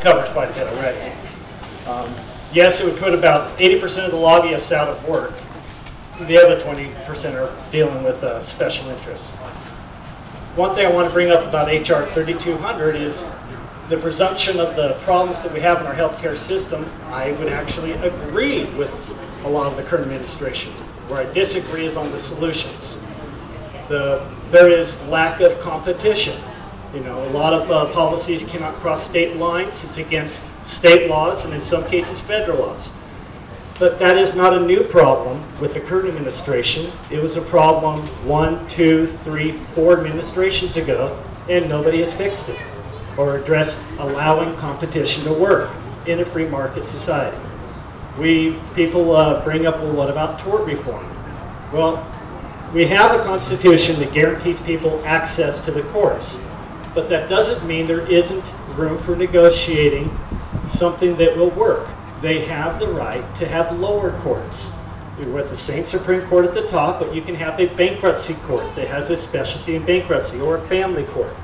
covered quite a bit already. Yes, it would put about 80% of the lobbyists out of work. The other 20% are dealing with special interests. One thing I want to bring up about HR 3200 is the presumption of the problems that we have in our healthcare system. I would actually agree with a lot of the current administration. Where I disagree is on the solutions. There is lack of competition. You know, a lot of policies cannot cross state lines. It's against state laws and in some cases federal laws. But that is not a new problem with the current administration. It was a problem 1, 2, 3, 4 administrations ago, and nobody has fixed it or addressed allowing competition to work in a free market society. People bring up, well, what about tort reform? Well, we have a constitution that guarantees people access to the courts, but that doesn't mean there isn't room for negotiating something that will work. They have the right to have lower courts. You're with the same Supreme Court at the top, but you can have a bankruptcy court that has a specialty in bankruptcy, or a family court.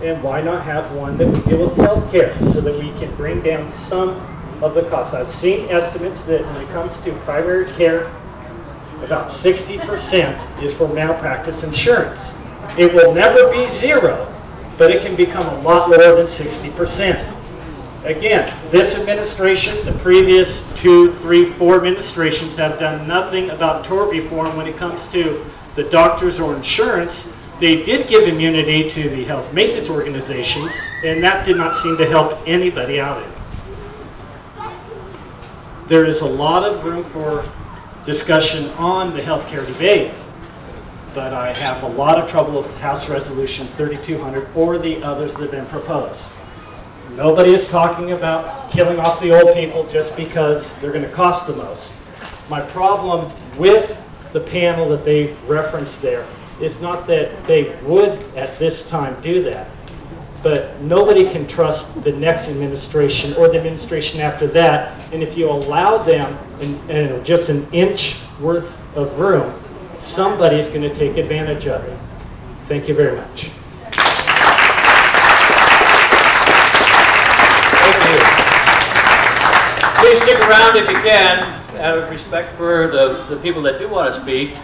And why not have one that would deal with health care so that we can bring down some of the costs? I've seen estimates that when it comes to primary care, about 60% is for malpractice insurance. It will never be zero, but it can become a lot lower than 60%. Again, this administration, the previous 2, 3, 4 administrations have done nothing about tort reform when it comes to the doctors or insurance. They did give immunity to the health maintenance organizations, and that did not seem to help anybody out. There is a lot of room for discussion on the healthcare debate, but I have a lot of trouble with House Resolution 3200 or the others that have been proposed. Nobody is talking about killing off the old people just because they're going to cost the most. My problem with the panel that they referenced there is not that they would at this time do that, but nobody can trust the next administration or the administration after that, and if you allow them in just an inch worth of room, somebody is going to take advantage of it. Thank you very much. Please stick around if you can, out of respect for the people that do want to speak.